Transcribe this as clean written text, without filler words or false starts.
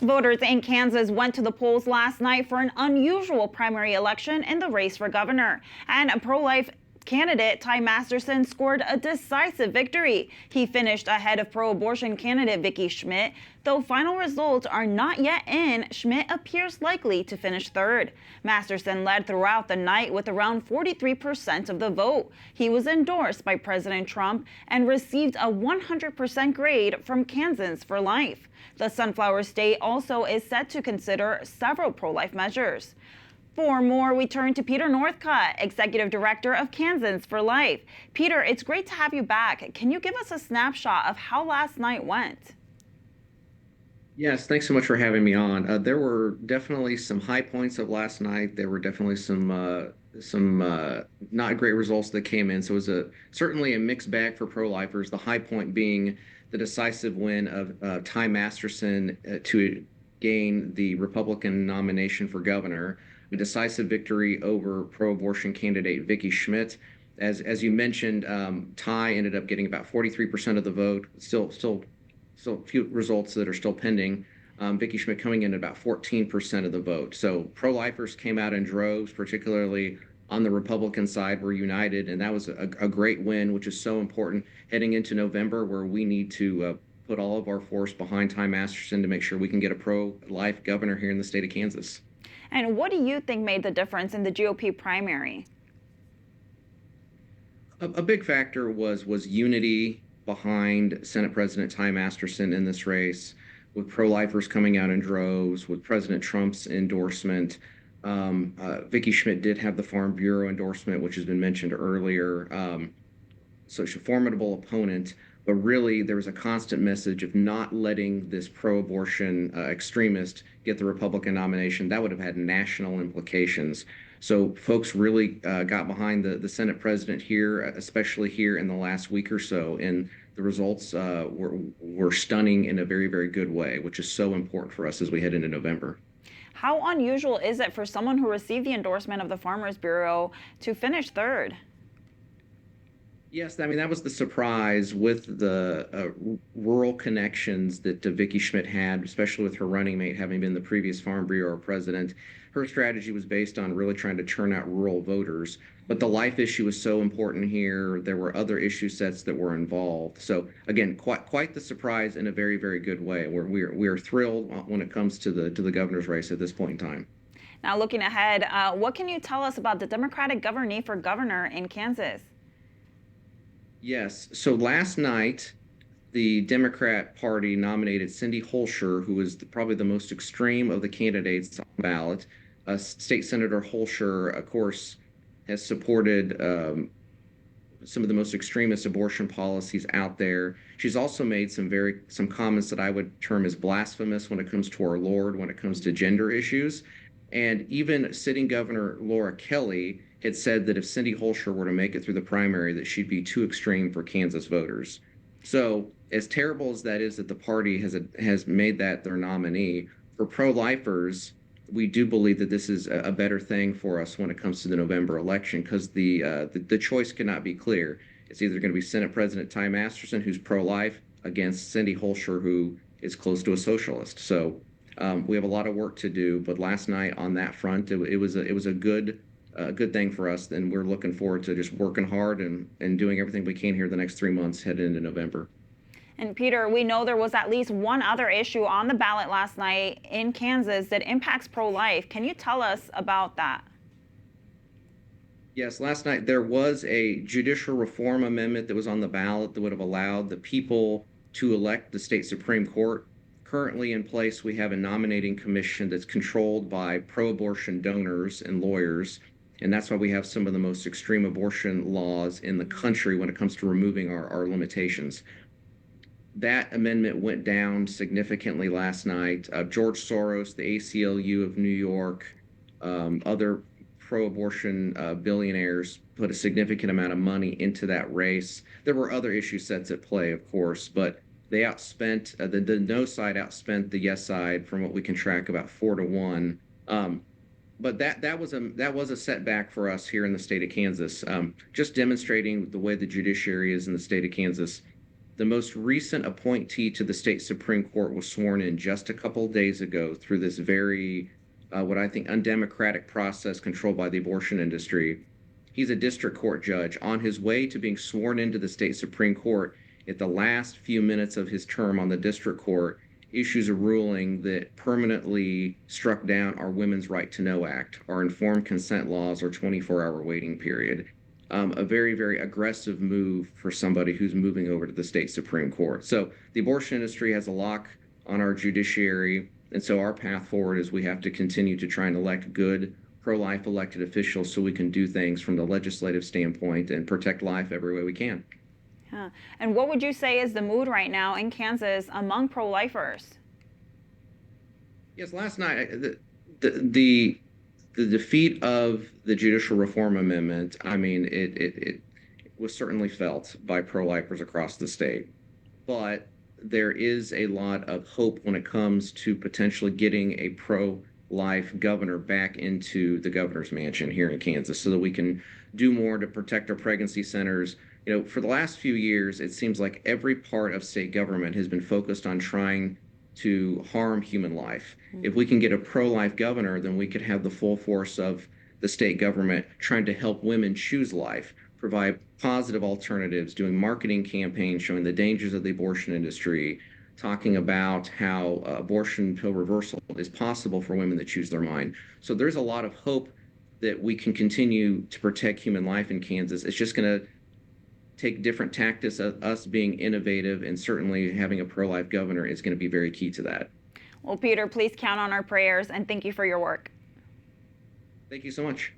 Voters in Kansas went to the polls last night for an unusual primary election in the race for governor. And a pro-life candidate, Ty Masterson, scored a decisive victory. He finished ahead of pro-abortion candidate Vicki Schmidt. Though final results are not yet in, Schmidt appears likely to finish third. Masterson led throughout the night with around 43% of the vote. He was endorsed by President Trump and received a 100% grade from Kansans for Life. The Sunflower State also is set to consider several pro-life measures. For more, we turn to Peter Northcott, Executive Director of Kansans for Life. Peter, it's great to have you back. Can you give us a snapshot of how last night went? Yes, thanks so much for having me on. There were definitely some high points of last night. There were definitely some not great results that came in. So it was certainly a mixed bag for pro-lifers. The high point being the decisive win of Ty Masterson to gain the Republican nomination for governor. A decisive victory over pro-abortion candidate Vicki Schmidt. As you mentioned, Ty ended up getting about 43% of the vote. Still a few results that are still pending. Vicki Schmidt coming in at about 14% of the vote. So pro-lifers came out in droves, particularly on the Republican side, were united, and that was a great win, which is so important heading into November, where we need to put all of our force behind Ty Masterson to make sure we can get a pro-life governor here in the state of Kansas. And what do you think made the difference in the GOP primary? A big factor was unity behind Senate President Ty Masterson in this race, with pro-lifers coming out in droves, with President Trump's endorsement. Vicki Schmidt did have the Farm Bureau endorsement, which has been mentioned earlier. So she's a formidable opponent, but really there was a constant message of not letting this pro-abortion extremist get the Republican nomination. That would have had national implications. So folks really got behind the Senate president here, especially here in the last week or so, and the results were stunning in a very, very good way, which is so important for us as we head into November. How unusual is it for someone who received the endorsement of the Farmers Bureau to finish third? Yes, I mean, that was the surprise with the rural connections that Vicki Schmidt had, especially with her running mate having been the previous Farm Bureau president. Her strategy was based on really trying to turn out rural voters. But the life issue was so important here. There were other issue sets that were involved. So again, quite the surprise in a very, very good way. We are thrilled when it comes to the governor's race at this point in time. Now, looking ahead, what can you tell us about the Democratic nominee for governor in Kansas? Yes. So last night, the Democrat Party nominated Cindy Holscher, who is probably the most extreme of the candidates on the ballot. State Senator Holscher, of course, has supported some of the most extremist abortion policies out there. She's also made some comments that I would term as blasphemous when it comes to our Lord, when it comes to gender issues. And even sitting Governor Laura Kelly had said that if Cindy Holscher were to make it through the primary, that she'd be too extreme for Kansas voters. So as terrible as that is that the party has made that their nominee, for pro-lifers, we do believe that this is a better thing for us when it comes to the November election, because the choice cannot be clear. It's either going to be Senate President Ty Masterson, who's pro-life, against Cindy Holscher, who is close to a socialist. So we have a lot of work to do. But last night on that front, it was a good thing for us, and we're looking forward to just working hard and doing everything we can here the next 3 months heading into November. And Peter, we know there was at least one other issue on the ballot last night in Kansas that impacts pro-life. Can you tell us about that? Yes, last night there was a judicial reform amendment that was on the ballot that would have allowed the people to elect the state Supreme Court. Currently in place, we have a nominating commission that's controlled by pro-abortion donors and lawyers. And that's why we have some of the most extreme abortion laws in the country when it comes to removing our limitations. That amendment went down significantly last night. George Soros, the ACLU of New York, other pro-abortion billionaires put a significant amount of money into that race. There were other issue sets at play, of course, but they outspent, the no side outspent the yes side from what we can track about 4-1. But that was a setback for us here in the state of Kansas, just demonstrating the way the judiciary is in the state of Kansas. The most recent appointee to the state Supreme Court was sworn in just a couple of days ago through this very, what I think, undemocratic process controlled by the abortion industry. He's a district court judge on his way to being sworn into the state Supreme Court. At the last few minutes of his term on the district court, issues a ruling that permanently struck down our Women's Right to Know Act, our informed consent laws, our 24-hour waiting period. A very, very aggressive move for somebody who's moving over to the state Supreme Court. So the abortion industry has a lock on our judiciary, and so our path forward is we have to continue to try and elect good pro-life elected officials so we can do things from the legislative standpoint and protect life every way we can. Yeah. And what would you say is the mood right now in Kansas among pro-lifers? Yes, last night, the defeat of the Judicial Reform Amendment, I mean, it was certainly felt by pro-lifers across the state. But there is a lot of hope when it comes to potentially getting a pro-life governor back into the governor's mansion here in Kansas so that we can do more to protect our pregnancy centers. You know, for the last few years, it seems like every part of state government has been focused on trying to harm human life. If we can get a pro-life governor, then we could have the full force of the state government trying to help women choose life, provide positive alternatives, doing marketing campaigns showing the dangers of the abortion industry, talking about how abortion pill reversal is possible for women that choose their mind. So there's a lot of hope that we can continue to protect human life in Kansas. It's just going to take different tactics, us being innovative, and certainly having a pro-life governor is going to be very key to that. Well, Peter, please count on our prayers, and thank you for your work. Thank you so much.